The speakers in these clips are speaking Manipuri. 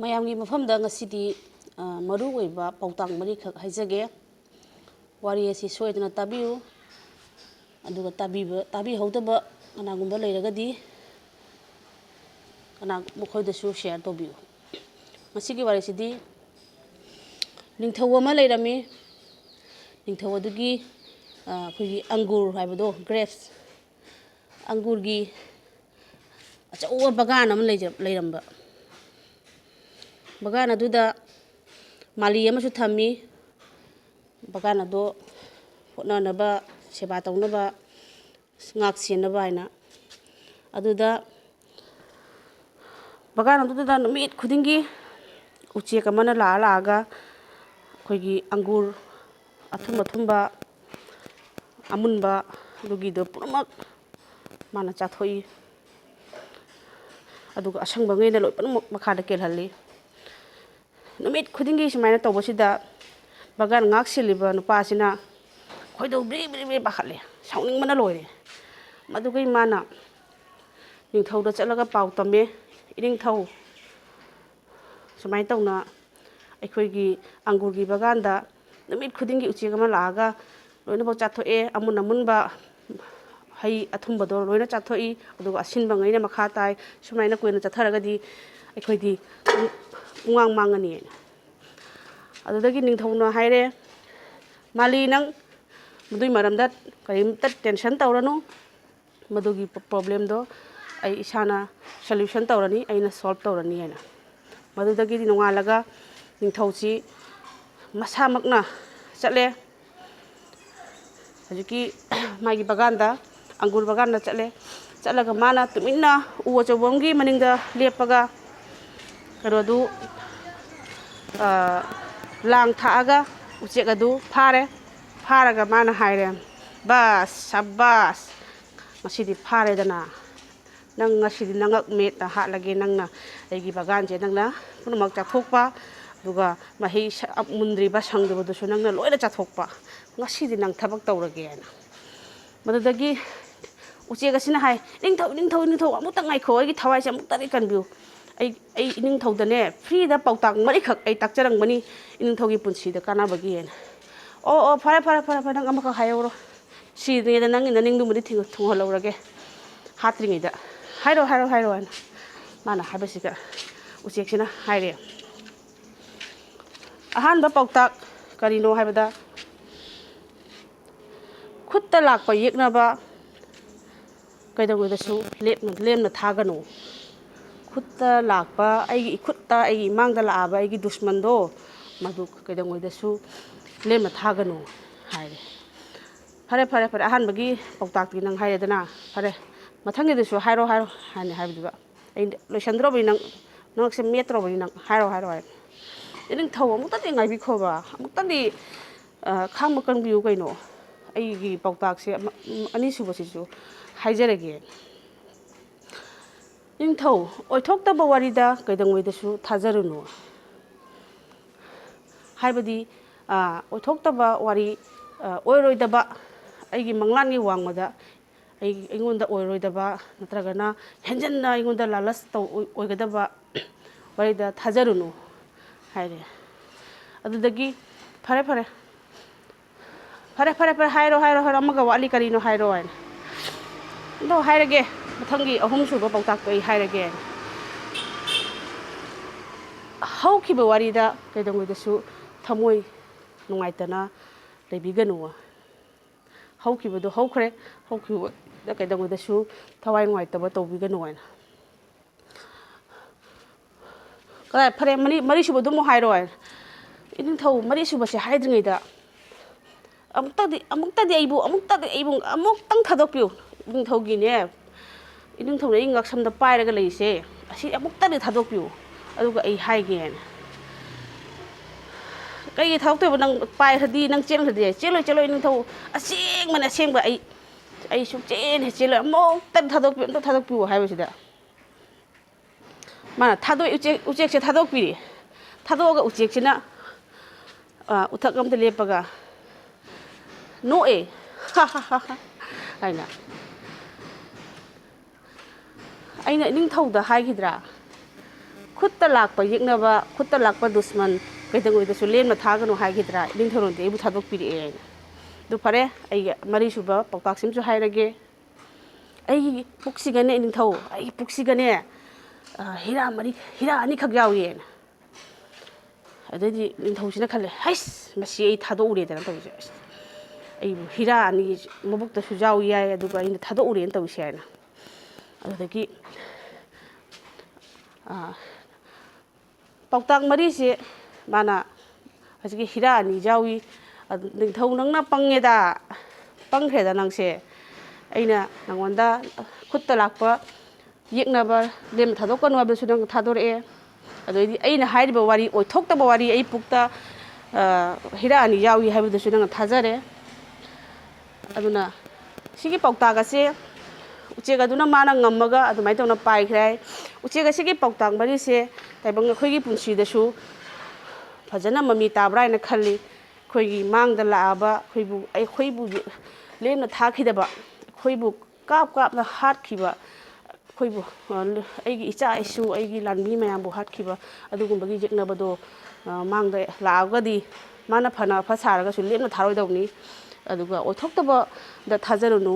ꯃꯌꯥꯝꯒꯤ ꯃꯐꯝꯗ ꯉꯁꯤꯗꯤ ꯃꯔꯨꯑꯣꯏꯕ ꯄꯥꯎꯇꯥꯛ ꯃꯔꯤꯈꯛ ꯍꯥꯏꯖꯒꯦ꯫ ꯋꯥꯔꯤ ꯑꯁꯤ ꯁꯣꯏꯗꯅ ꯇꯥꯕꯤꯌꯨ꯫ ꯑꯗꯨꯒ ꯇꯥꯕꯤꯍꯧꯗꯕ ꯀꯅꯥꯒꯨꯝꯕ ꯂꯩꯔꯒꯗꯤ ꯃꯈꯣꯏꯗꯁꯨ ꯁꯦꯌꯔ ꯇꯧꯕꯤꯌꯨ꯫ ꯃꯁꯤꯒꯤ ꯋꯥꯔꯤꯁꯤꯗꯤ ꯅꯤꯡꯊꯧ ꯑꯃ ꯂꯩꯔꯝꯃꯤ꯫ ꯅꯤꯡꯊꯧ ꯑꯗꯨꯒꯤ ꯑꯩꯈꯣꯏꯒꯤ ꯑꯪꯒꯨꯔ ꯍꯥꯏꯕꯗꯣ ꯒ꯭ꯔꯦꯞꯁ ꯑꯪꯒꯨꯔꯒꯤ ꯑꯆꯧꯕ ꯕꯒꯥꯟ ꯑꯃ ꯂꯩꯔꯝꯕ꯫ ꯕꯒꯥꯟ ꯑꯗꯨꯗ ꯃꯥꯂꯤ ꯑꯃꯁꯨ ꯊꯝꯃꯤ꯫ ꯕꯒꯥꯟ ꯑꯗꯣ ꯍꯣꯠꯅꯅꯕ, ꯁꯦꯕꯥ ꯇꯧꯅꯕ, ꯉꯥꯛ ꯁꯦꯟꯅꯕ ꯍꯥꯏꯅ꯫ ꯑꯗꯨꯗ ꯕꯒꯥꯟ ꯑꯗꯨꯗ ꯅꯨꯃꯤꯠ ꯈꯨꯗꯤꯡꯒꯤ ꯎꯆꯦꯛ ꯑꯃꯅ ꯂꯥꯛꯑꯒ ꯑꯩꯈꯣꯏꯒꯤ ꯑꯪꯒꯨꯔ ꯑꯊꯨꯝ ꯑꯊꯨꯝꯕ ꯑꯃꯨꯟꯕ ꯑꯗꯨꯒꯤꯗꯣ ꯄꯨꯝꯅꯃꯛ ꯃꯥꯅ ꯆꯥꯊꯣꯛꯏ꯫ ꯑꯗꯨꯒ ꯑꯁꯪꯕꯉꯩꯅ ꯂꯣꯏꯅꯃꯛ ꯃꯈꯥꯗ ꯀꯦꯜꯍꯜꯂꯤ꯫ ꯅꯨꯃꯤꯠ ꯈꯨꯗꯤꯡꯒꯤ ꯁꯨꯃꯥꯏꯅ ꯇꯧꯕꯁꯤꯗ ꯕꯒꯥꯟ ꯉꯥꯛ ꯁꯦꯜꯂꯤꯕ ꯅꯨꯄꯥꯁꯤꯅ ꯈꯣꯏꯗꯧ ꯕ꯭ꯔꯤ ꯕ꯭ꯔꯤ ꯕ꯭ꯔꯤ ꯄꯥꯈꯠꯂꯦ, ꯁꯥꯎꯅꯤꯡꯕꯅ ꯂꯣꯏꯔꯦ꯫ ꯃꯗꯨꯒꯤ ꯃꯥꯅ ꯅꯤꯡꯊꯧꯗ ꯆꯠꯂꯒ ꯄꯥꯎ ꯇꯝꯃꯦ, ꯏꯅꯤꯡꯊꯧ ꯁꯨꯃꯥꯏꯅ ꯇꯧꯅ ꯑꯩꯈꯣꯏꯒꯤ ꯑꯪꯒꯨꯔꯒꯤ ꯕꯒꯥꯟꯗ ꯅꯨꯃꯤꯠ ꯈꯨꯗꯤꯡꯒꯤ ꯎꯆꯦꯛ ꯑꯃ ꯂꯥꯛꯑꯒ ꯂꯣꯏꯅꯃꯛ ꯆꯥꯊꯣꯛꯑꯦ, ꯑꯃꯨꯟꯕ ꯍꯩ ꯑꯊꯨꯝꯕꯗꯣ ꯂꯣꯏꯅ ꯆꯥꯊꯣꯛꯏ, ꯑꯗꯨꯒ ꯑꯁꯤꯟꯕꯉꯩꯅ ꯃꯈꯥ ꯇꯥꯏ꯫ ꯁꯨꯃꯥꯏꯅ ꯀꯨꯏꯅ ꯆꯠꯊꯔꯒꯗꯤ ꯑꯩꯈꯣꯏꯗꯤ ꯄꯨꯡꯃꯥꯡ ꯃꯥꯡꯉꯅꯤ꯫ ꯑꯗꯨꯗꯒꯤ ꯅꯤꯡꯊꯧꯅ ꯍꯥꯏꯔꯦ, ꯃꯥꯂꯤ ꯅꯪ ꯃꯗꯨꯒꯤ ꯃꯔꯝꯗ ꯀꯔꯤꯝꯇ ꯇꯦꯟꯁꯟ ꯇꯧꯔꯅꯨ, ꯃꯗꯨꯒꯤ ꯄ꯭ꯔꯣꯕ꯭ꯂꯦꯝꯗꯣ ꯑꯩ ꯏꯁꯥꯅ ꯁꯣꯂ꯭ꯌꯨꯁꯟ ꯇꯧꯔꯅꯤ, ꯑꯩꯅ ꯁꯣꯜꯕ ꯇꯧꯔꯅꯤ ꯍꯥꯏꯅ꯫ ꯃꯗꯨꯗꯒꯤꯗꯤ ꯅꯣꯡꯉꯥꯜꯂꯒ ꯅꯤꯡꯊꯧꯁꯤ ꯃꯁꯥꯃꯛꯅ ꯆꯠꯂꯦ, ꯍꯧꯖꯤꯛꯀꯤ ꯃꯥꯒꯤ ꯕꯒꯥꯟꯗ, ꯑꯪꯒꯨꯔ ꯕꯒꯥꯟꯗ ꯆꯠꯂꯒ ꯃꯥꯅ ꯇꯨꯃꯤꯟꯅ ꯎ ꯑꯆꯧꯕ ꯑꯃꯒꯤ ꯃꯅꯤꯡꯗ ꯂꯦꯞꯄꯒ ꯀꯩꯅꯣꯗꯨ ꯂꯥꯡ ꯊꯥꯛꯑꯒ ꯎꯆꯦꯛ ꯑꯗꯨ ꯐꯥꯔꯒ ꯃꯥꯅ ꯍꯥꯏꯔꯦ, ꯕꯥꯁ ꯁꯕꯥꯁ, ꯉꯁꯤꯗꯤ ꯐꯥꯔꯦꯗꯅ, ꯅꯪ ꯉꯁꯤꯗꯤ ꯅꯉꯛ ꯃꯦꯠꯅ ꯍꯥꯠꯂꯒꯦ, ꯅꯪꯅ ꯑꯩꯒꯤ ꯕꯒꯥꯟꯁꯦ ꯅꯪꯅ ꯄꯨꯝꯅꯃꯛ ꯆꯥꯊꯣꯛꯄ, ꯑꯗꯨꯒ ꯃꯍꯩ ꯃꯨꯟꯗ꯭ꯔꯤꯕ ꯁꯪꯗꯕꯗꯨꯁꯨ ꯅꯪꯅ ꯂꯣꯏꯅ ꯆꯥꯊꯣꯛꯄ, ꯉꯁꯤꯗꯤ ꯅꯪ ꯊꯕꯛ ꯇꯧꯔꯒꯦ ꯍꯥꯏꯅ꯫ ꯃꯗꯨꯗꯒꯤ ꯎꯆꯦꯛ ꯑꯁꯤꯅ ꯍꯥꯏ, ꯏꯅꯤꯡꯊꯧ ꯑꯃꯨꯛꯇ ꯉꯥꯏꯈꯣ, ꯑꯩꯒꯤ ꯊꯋꯥꯏꯁꯦ ꯑꯃꯨꯛꯇꯗꯤ ꯀꯟꯕꯤꯌꯨ, ꯑꯩ ꯏꯅꯤꯡꯊꯧꯗꯅꯦ ꯐ꯭ꯔꯤꯗ ꯄꯥꯎꯇꯥꯛ ꯃꯔꯤꯈꯛ ꯑꯩ ꯇꯥꯛꯆꯔꯝꯒꯅꯤ ꯏꯅꯤꯡꯊꯧꯒꯤ ꯄꯨꯟꯁꯤꯗ ꯀꯥꯟꯅꯕꯒꯤ ꯍꯥꯏꯅ꯫ ꯑꯣ ꯐꯔꯦ ꯅꯪ ꯑꯃꯈꯛ ꯍꯥꯏꯍꯧꯔꯣ, ꯁꯤꯗ꯭ꯔꯤꯉꯩꯗ ꯅꯪꯒꯤ ꯅꯅꯤꯡꯗꯨꯃꯗꯤ ꯊꯨꯡꯍꯜꯍꯧꯔꯒꯦ, ꯍꯥꯠꯇ꯭ꯔꯤꯉꯩꯗ ꯍꯥꯏꯔꯣ ꯍꯥꯏꯅ ꯃꯥꯅ ꯍꯥꯏꯕꯁꯤꯗ ꯎꯆꯦꯛꯁꯤꯅ ꯍꯥꯏꯔꯦ, ꯑꯍꯥꯟꯕ ꯄꯥꯎꯇꯥꯛ ꯀꯔꯤꯅꯣ ꯍꯥꯏꯕꯗ, ꯈꯨꯠꯇ ꯂꯥꯛꯄ ꯌꯦꯛꯅꯕ ꯀꯩꯗꯧꯉꯩꯗꯁꯨ ꯂꯦꯝꯅ ꯊꯥꯒꯅꯨ꯫ ꯈꯨꯠꯇ ꯂꯥꯛꯄ ꯑꯩꯒꯤ ꯏꯈꯨꯠꯇ ꯑꯩꯒꯤ ꯏꯃꯥꯡꯗ ꯂꯥꯛꯑꯕ ꯑꯩꯒꯤ ꯗꯨꯁꯃꯟꯗꯣ ꯃꯗꯨ ꯀꯩꯗꯧꯉꯩꯗꯁꯨ ꯂꯦꯝꯅ ꯊꯥꯒꯅꯨ ꯍꯥꯏꯔꯦ꯫ ꯐꯔꯦ ꯑꯍꯥꯟꯕꯒꯤ ꯄꯥꯎꯇꯥꯛꯇꯤ ꯅꯪ ꯍꯥꯏꯔꯦꯗꯅ, ꯐꯔꯦ ꯃꯊꯪꯒꯤꯗꯨꯁꯨ ꯍꯥꯏꯔꯣ ꯍꯥꯏꯅ ꯍꯥꯏꯕꯗꯨꯗ, ꯑꯩ ꯂꯣꯏꯁꯟꯗ꯭ꯔꯣꯕꯅꯤ, ꯅꯪꯁꯦ ꯃꯦꯠꯇ꯭ꯔꯣꯕꯅꯤ, ꯅꯪ ꯍꯥꯏꯔꯣ ꯍꯥꯏꯅ꯫ ꯏꯅꯤꯡꯊꯧ ꯑꯃꯨꯛꯇꯗꯤ ꯉꯥꯏꯕꯤꯈꯣꯕ, ꯑꯃꯨꯛꯇꯗꯤ ꯈꯥꯡꯕ ꯀꯟꯕꯤꯌꯨ ꯀꯩꯅꯣ, ꯑꯩꯒꯤ ꯄꯥꯎꯇꯥꯛꯁꯦ ꯑꯅꯤꯁꯨꯕꯁꯤꯁꯨ ꯍꯥꯏꯖꯔꯒꯦ꯫ ꯅꯤꯡꯊꯧ, ꯑꯣꯏꯊꯣꯛꯇꯕ ꯋꯥꯔꯤꯗ ꯀꯩꯗꯧꯉꯩꯗꯁꯨ ꯊꯥꯖꯔꯨꯅꯨ꯫ ꯍꯥꯏꯕꯗꯤ ꯑꯣꯏꯊꯣꯛꯇꯕ ꯋꯥꯔꯤ, ꯑꯣꯏꯔꯣꯏꯗꯕ, ꯑꯩꯒꯤ ꯃꯪꯂꯥꯟꯒꯤ ꯋꯥꯡꯃꯗ ꯑꯩꯉꯣꯟꯗ ꯑꯣꯏꯔꯣꯏꯗꯕ ꯅꯠꯇ꯭ꯔꯒꯅ ꯍꯦꯟꯖꯟꯅ ꯑꯩꯉꯣꯟꯗ ꯂꯥꯂꯁ ꯑꯣꯏꯒꯗꯕ ꯋꯥꯔꯤꯗ ꯊꯥꯖꯔꯨꯅꯨ ꯍꯥꯏꯔꯦ꯫ ꯑꯗꯨꯗꯒꯤ ꯐꯔꯦ ꯍꯥꯏꯔꯣ ꯑꯃꯒ ꯋꯥꯠꯂꯤ, ꯀꯔꯤꯅꯣ ꯍꯥꯏꯔꯣ ꯍꯥꯏꯅ꯫ ꯑꯗꯣ ꯍꯥꯏꯔꯒꯦ, ꯃꯊꯪꯒꯤ ꯑꯍꯨꯝꯁꯨꯕ ꯄꯥꯎꯇꯥꯛꯇꯣ ꯑꯩ ꯍꯥꯏꯔꯒꯦ꯫ ꯍꯧꯈꯤꯕ ꯋꯥꯔꯤꯗ ꯀꯩꯗꯧꯉꯩꯗꯁꯨ ꯊꯃꯣꯏ ꯅꯨꯡꯉꯥꯏꯇꯅ ꯂꯩꯕꯤꯒꯅꯨ꯫ ꯍꯧꯈꯤꯕꯗꯣ ꯍꯧꯈ꯭ꯔꯦ, ꯍꯧꯈꯤꯕꯗ ꯀꯩꯗꯧꯉꯩꯗꯁꯨ ꯊꯋꯥꯏ ꯅꯨꯡꯉꯥꯏꯇꯕ ꯇꯧꯕꯤꯒꯅꯨ ꯍꯥꯏꯅ꯫ ꯐꯔꯦ ꯃꯔꯤꯁꯨꯕꯗꯨ ꯑꯃꯨꯛ ꯍꯥꯏꯔꯣ ꯍꯥꯏꯅ꯫ ꯏꯅꯤꯡꯊꯧ ꯃꯔꯤꯁꯨꯕꯁꯦ ꯍꯥꯏꯗ꯭ꯔꯤꯉꯩꯗ ꯑꯃꯨꯛꯇꯗꯤ ꯑꯩꯕꯨ ꯑꯃꯨꯛꯇꯪ ꯊꯥꯗꯣꯛꯄꯤꯌꯨ, ꯏꯅꯤꯡꯊꯧꯅ ꯑꯩ ꯉꯛꯁꯝꯗ ꯄꯥꯏꯔꯒ ꯂꯩꯔꯤꯁꯦ, ꯑꯁꯤ ꯑꯃꯨꯛꯇꯗꯤ ꯊꯥꯗꯣꯛꯄꯤꯌꯨ, ꯑꯗꯨꯒ ꯑꯩ ꯍꯥꯏꯒꯦ ꯍꯥꯏꯅ꯫ ꯀꯩꯒꯤ ꯊꯥꯗꯣꯛꯇꯣꯏꯕ, ꯅꯪ ꯄꯥꯏꯈ꯭ꯔꯗꯤ, ꯅꯪ ꯆꯦꯟꯈ꯭ꯔꯗꯤ? ꯆꯦꯜꯂꯣꯏ ꯏꯅꯤꯡꯊꯧ, ꯑꯁꯦꯡꯕ ꯑꯩ ꯁꯨꯡꯆꯦꯟ ꯍꯦꯛ ꯆꯦꯜꯂꯣꯏ, ꯑꯃꯨꯛꯇꯪ ꯊꯥꯗꯣꯛꯄꯤꯌꯨ ꯍꯥꯏꯕꯁꯤꯗ ꯃꯥꯅ ꯎꯆꯦꯛꯁꯦ ꯊꯥꯗꯣꯛꯄꯤꯔꯦ꯫ ꯊꯥꯗꯣꯛꯑꯒ ꯎꯆꯦꯛꯁꯤꯅ ꯎꯊꯛ ꯑꯃꯗ ꯂꯦꯞꯄꯒ ꯅꯣꯛꯑꯦ, ꯍꯥꯏꯅ꯫ ꯑꯩꯅ ꯏꯅꯤꯡꯊꯧꯗ ꯍꯥꯏꯈꯤꯗ꯭ꯔꯥ, ꯈꯨꯠꯇ ꯂꯥꯛꯄ ꯌꯦꯛꯅꯕ ꯈꯨꯠꯇ ꯂꯥꯛꯄ ꯗꯨꯁꯃꯟ ꯀꯩꯗꯧꯉꯩꯗꯁꯨ ꯂꯦꯝꯅ ꯊꯥꯒꯅꯨ ꯍꯥꯏꯈꯤꯗ꯭ꯔꯥ ꯏꯅꯤꯡꯊꯧꯅꯗꯤ ꯑꯩꯕꯨ ꯊꯥꯗꯣꯛꯄꯤꯔꯛꯑꯦ ꯍꯥꯏꯅ ꯑꯗꯨ ꯐꯔꯦ ꯑꯩꯒꯤ ꯃꯔꯤꯁꯨꯕ ꯄꯥꯎꯇꯥꯛꯁꯤꯃꯁꯨ ꯍꯥꯏꯔꯒꯦ ꯑꯩꯒꯤ ꯄꯨꯛꯁꯤꯒꯅꯦ ꯅꯤꯡꯊꯧ ꯑꯩꯒꯤ ꯄꯨꯛꯁꯤꯒꯅꯦ ꯍꯤꯔꯥ ꯑꯅꯤꯈꯛ ꯌꯥꯎꯏꯅ ꯑꯗꯩꯗꯤ ꯅꯤꯡꯊꯧꯁꯤꯅ ꯈꯜꯂꯦ ꯍꯩꯁ ꯃꯁꯤ ꯑꯩ ꯊꯥꯗꯣꯛꯎꯔꯦꯗꯅ ꯇꯧꯔꯤꯁꯦ ꯑꯁ ꯑꯩꯕꯨ ꯍꯤꯔꯥ ꯑꯅꯤ ꯃꯕꯨꯛꯇꯁꯨ ꯌꯥꯎ ꯌꯥꯏ ꯑꯗꯨꯒ ꯑꯩꯅ ꯊꯥꯗꯣꯛꯎꯔꯦꯅ ꯇꯧꯔꯤꯁꯦ ꯍꯥꯏꯅ ꯑꯗꯨꯗꯒꯤ ꯄꯥꯎꯇꯥꯛ ꯃꯔꯤꯁꯦ ꯃꯥꯅ ꯍꯧꯖꯤꯛꯀꯤ ꯍꯤꯔꯥ ꯑꯅꯤ ꯌꯥꯎꯏ ꯅꯤꯡꯊꯧ ꯅꯪꯅ ꯄꯪꯈ꯭ꯔꯦꯗ ꯅꯪꯁꯦ ꯑꯩꯅ ꯅꯪꯉꯣꯟꯗ ꯈꯨꯠꯇ ꯂꯥꯛꯄ ꯌꯦꯛꯅꯕ ꯂꯦꯝꯅ ꯊꯥꯗꯣꯛꯀꯅꯨ ꯍꯥꯏꯕꯗꯨꯁꯨ ꯅꯪ ꯊꯥꯗꯣꯔꯛꯑꯦ ꯑꯗꯩꯗꯤ ꯑꯩꯅ ꯍꯥꯏꯔꯤꯕ ꯋꯥꯔꯤ ꯑꯣꯏꯊꯣꯛꯇꯕ ꯋꯥꯔꯤ ꯑꯩ ꯄꯨꯛꯇ ꯍꯤꯔꯥ ꯑꯅꯤ ꯌꯥꯎꯏ ꯍꯥꯏꯕꯗꯨꯁꯨ ꯅꯪꯅ ꯊꯥꯖꯔꯦ ꯑꯗꯨꯅ ꯁꯤꯒꯤ ꯄꯥꯎꯇꯥꯛ ꯑꯁꯦ ꯎꯆꯦꯛ ꯑꯗꯨꯅ ꯃꯥꯅ ꯉꯝꯃꯒ ꯑꯗꯨꯃꯥꯏꯅ ꯇꯧꯅ ꯄꯥꯏꯈ꯭ꯔꯦ ꯎꯆꯦꯛ ꯑꯁꯤꯒꯤ ꯄꯥꯎꯇꯥꯛ ꯃꯔꯤꯁꯦ ꯇꯥꯏꯕꯪ ꯑꯩꯈꯣꯏꯒꯤ ꯄꯨꯟꯁꯤꯗꯁꯨ ꯐꯖꯅ ꯃꯃꯤ ꯇꯥꯕ꯭ꯔꯥ ꯍꯥꯏꯅ ꯈꯜꯂꯤ ꯑꯩꯈꯣꯏꯒꯤ ꯃꯥꯡꯗ ꯂꯥꯛꯑꯕ ꯑꯩꯈꯣꯏꯕꯨ ꯂꯦꯝꯅ ꯊꯥꯈꯤꯗꯕ ꯑꯩꯈꯣꯏꯕꯨ ꯀꯥꯞꯅ ꯍꯥꯠꯈꯤꯕ ꯑꯩꯈꯣꯏꯕꯨ ꯑꯩꯒꯤ ꯏꯆꯥ ꯏꯁꯨ ꯑꯩꯒꯤ ꯂꯥꯟꯃꯤ ꯃꯌꯥꯝꯕꯨ ꯍꯥꯠꯈꯤꯕ ꯑꯗꯨꯒꯨꯝꯕꯒꯤ ꯌꯦꯛꯅꯕꯗꯣ ꯃꯥꯡꯗ ꯂꯥꯛꯑꯒꯗꯤ ꯃꯥꯅ ꯐꯅ ꯑꯐ ꯁꯥꯔꯒꯁꯨ ꯂꯦꯝꯅ ꯊꯥꯔꯣꯏꯗꯧꯅꯤ ꯑꯗꯨꯒ ꯑꯣꯏꯊꯣꯛꯇꯕꯗ ꯊꯥꯖꯔꯨꯅꯨ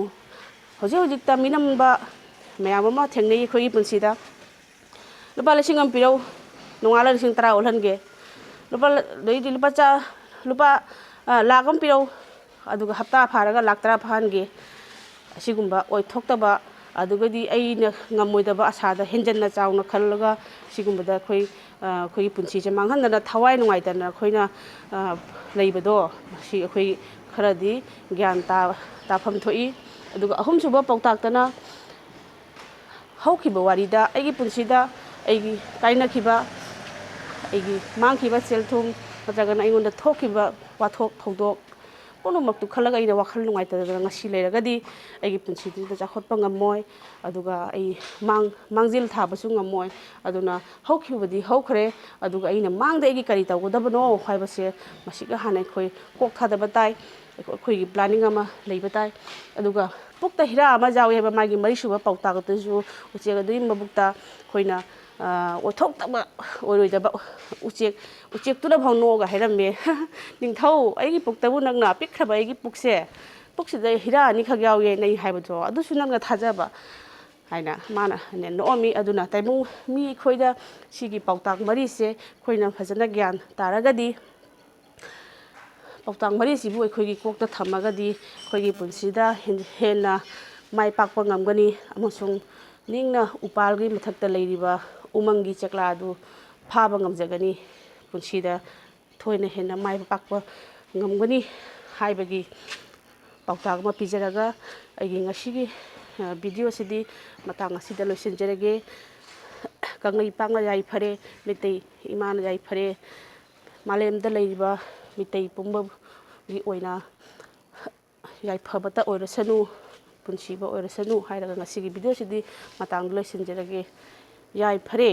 ꯍꯧꯖꯤꯛ ꯍꯧꯖꯤꯛꯇ ꯃꯤꯅꯝꯕ ꯃꯌꯥꯝ ꯑꯃ ꯊꯦꯡꯅꯩ ꯑꯩꯈꯣꯏꯒꯤ ꯄꯨꯟꯁꯤꯗ ꯂꯨꯄꯥ 1,000 ꯄꯤꯔꯧ ꯅꯣꯡꯉꯥꯜꯂꯒ 10,000 ꯑꯣꯜꯍꯟꯒꯦ ꯑꯗꯩꯗꯤ ꯂꯨꯄꯥ ꯂꯥꯛ ꯑꯃ ꯄꯤꯔꯧ ꯑꯗꯨꯒ ꯍꯞꯇꯥ ꯐꯥꯔꯒ ꯂꯥꯛ 10 ꯐꯥꯍꯟꯒꯦ ꯑꯁꯤꯒꯨꯝꯕ ꯑꯣꯏꯊꯣꯛꯇꯕ ꯑꯗꯨꯒꯗꯤ ꯑꯩꯅ ꯉꯝꯃꯣꯏꯗꯕ ꯑꯁꯥꯗ ꯍꯦꯟꯖꯟꯅ ꯆꯥꯎꯅ ꯈꯜꯂꯒ ꯁꯤꯒꯨꯝꯕꯗ ꯑꯩꯈꯣꯏꯒꯤ ꯄꯨꯟꯁꯤꯁꯦ ꯃꯥꯡꯍꯟꯗꯅ ꯊꯋꯥꯏ ꯅꯨꯡꯉꯥꯏꯇꯅ ꯑꯩꯈꯣꯏꯅ ꯂꯩꯕꯗꯣ ꯃꯁꯤ ꯑꯩꯈꯣꯏ ꯈꯔꯗꯤ ꯒ꯭ꯌꯥꯟ ꯇꯥꯐꯝ ꯊꯣꯛꯏ ꯑꯗꯨꯒ ꯑꯍꯨꯝꯁꯨꯕ ꯄꯥꯎꯇꯥꯛꯇꯅ ꯍꯧꯈꯤꯕ ꯋꯥꯔꯤꯗ ꯑꯩꯒꯤ ꯄꯨꯟꯁꯤꯗ ꯑꯩꯒꯤ ꯀꯥꯏꯅꯈꯤꯕ ꯑꯩꯒꯤ ꯃꯥꯡꯈꯤꯕ ꯁꯦꯜ ꯊꯨꯝ ꯅꯠꯇ꯭ꯔꯒꯅ ꯑꯩꯉꯣꯟꯗ ꯊꯣꯛꯈꯤꯕ ꯋꯥꯊꯣꯛ ꯊꯧꯗꯣꯛ ꯄꯨꯝꯅꯃꯛꯇꯨ ꯈꯜꯂꯒ ꯑꯩꯅ ꯋꯥꯈꯜ ꯅꯨꯡꯉꯥꯏꯇꯗꯅ ꯉꯁꯤ ꯂꯩꯔꯒꯗꯤ ꯑꯩꯒꯤ ꯄꯨꯟꯁꯤꯗꯨꯗ ꯆꯥꯎꯈꯠꯄ ꯉꯝꯃꯣꯏ ꯑꯗꯨꯒ ꯑꯩ ꯃꯥꯡꯖꯤꯜ ꯊꯥꯕꯁꯨ ꯉꯝꯃꯣꯏ ꯑꯗꯨꯅ ꯍꯧꯈꯤꯕꯗꯤ ꯍꯧꯈ꯭ꯔꯦ ꯑꯗꯨꯒ ꯑꯩꯅ ꯃꯥꯡꯗ ꯑꯩꯒꯤ ꯀꯔꯤ ꯇꯧꯒꯗꯕꯅꯣ ꯍꯥꯏꯕꯁꯦ ꯃꯁꯤꯒ ꯍꯥꯟꯅ ꯑꯩꯈꯣꯏ ꯀꯣꯛ ꯊꯥꯗꯕ ꯇꯥꯏ ꯑꯩꯈꯣꯏꯒꯤ ꯄ꯭ꯂꯥꯅꯤꯡ ꯑꯃ ꯂꯩꯕ ꯇꯥꯏ ꯑꯗꯨꯒ ꯄꯨꯛꯇ ꯍꯤꯔꯥ ꯑꯃ ꯌꯥꯎꯏ ꯍꯥꯏꯕ ꯃꯥꯒꯤ ꯃꯔꯤꯁꯨꯕ ꯄꯥꯎꯇꯥꯛ ꯑꯗꯨꯁꯨ ꯎꯆꯦꯛ ꯑꯗꯨꯒꯤ ꯃꯕꯨꯛꯇ ꯑꯩꯈꯣꯏꯅ ꯑꯣꯏꯊꯣꯛꯇꯕ ꯑꯣꯏꯔꯣꯏꯗꯕ ꯎꯆꯦꯛꯇꯨꯅꯐꯥꯎ ꯅꯣꯛꯑꯒ ꯍꯥꯏꯔꯝꯃꯦ ꯅꯤꯡꯊꯧ ꯑꯩꯒꯤ ꯄꯨꯛꯇꯕꯨ ꯅꯪꯅ ꯄꯤꯛꯈ꯭ꯔꯕ ꯑꯩꯒꯤ ꯄꯨꯛꯁꯤꯗ ꯍꯤꯔꯥ ꯑꯅꯤꯈꯛ ꯌꯥꯎꯏ ꯅꯪ ꯍꯥꯏꯕꯗꯣ ꯑꯗꯨꯁꯨ ꯅꯪꯅ ꯊꯥꯖꯕ ꯍꯥꯏꯅ ꯃꯥꯅ ꯅꯣꯛꯑꯝꯃꯤ ꯑꯗꯨꯅ ꯇꯥꯏꯕꯪ ꯃꯤ ꯑꯩꯈꯣꯏꯗ ꯁꯤꯒꯤ ꯄꯥꯎꯇꯥꯛ ꯃꯔꯤꯁꯦ ꯑꯩꯈꯣꯏꯅ ꯐꯖꯅ ꯒ꯭ꯌꯥꯟ ꯇꯥꯔꯒꯗꯤ ꯄꯥꯎꯇꯥꯛ ꯃꯔꯤꯁꯤꯕꯨ ꯑꯩꯈꯣꯏꯒꯤ ꯀꯣꯛꯇ ꯊꯝꯃꯒꯗꯤ ꯑꯩꯈꯣꯏꯒꯤ ꯄꯨꯟꯁꯤꯗ ꯍꯦꯟꯅ ꯃꯥꯏ ꯄꯥꯛꯄ ꯉꯝꯒꯅꯤ ꯑꯃꯁꯨꯡ ꯅꯤꯡꯅ ꯎꯄꯥꯜꯒꯤ ꯃꯊꯛꯇ ꯂꯩꯔꯤꯕ ꯎꯃꯪꯒꯤ ꯆꯦꯛꯂꯥ ꯑꯗꯨ ꯐꯥꯕ ꯉꯝꯖꯒꯅꯤ ꯄꯨꯟꯁꯤꯗ ꯊꯣꯏꯅ ꯍꯦꯟꯅ ꯃꯥꯏ ꯄꯥꯛꯄ ꯉꯝꯒꯅꯤ ꯍꯥꯏꯕꯒꯤ ꯄꯥꯎꯇꯥꯛ ꯑꯃ ꯄꯤꯖꯔꯒ ꯑꯩꯒꯤ ꯉꯁꯤꯒꯤ ꯚꯤꯗꯤꯑꯣꯁꯤꯗꯤ ꯃꯇꯥꯡ ꯑꯁꯤꯗ ꯂꯣꯏꯁꯤꯟꯖꯔꯒꯦ ꯀꯪꯂꯩꯄꯥꯛꯅ ꯌꯥꯏꯐꯔꯦ ꯃꯩꯇꯩ ꯏꯃꯥꯅ ꯌꯥꯏꯐꯔꯦ ꯃꯥꯂꯦꯝꯗ ꯂꯩꯔꯤꯕ ꯃꯤꯇꯩ ꯄꯨꯝꯕꯒꯤ ꯑꯣꯏꯅ ꯌꯥꯏꯐꯕꯇ ꯑꯣꯏꯔꯁꯅꯨ ꯄꯨꯟꯁꯤꯕ ꯑꯣꯏꯔꯁꯅꯨ ꯍꯥꯏꯔꯒ ꯉꯁꯤꯒꯤ ꯚꯤꯗꯤꯑꯣꯁꯤꯗꯤ ꯃꯇꯥꯡꯗ ꯂꯣꯏꯁꯤꯟꯖꯔꯒꯦ ꯌꯥꯏꯐꯔꯦ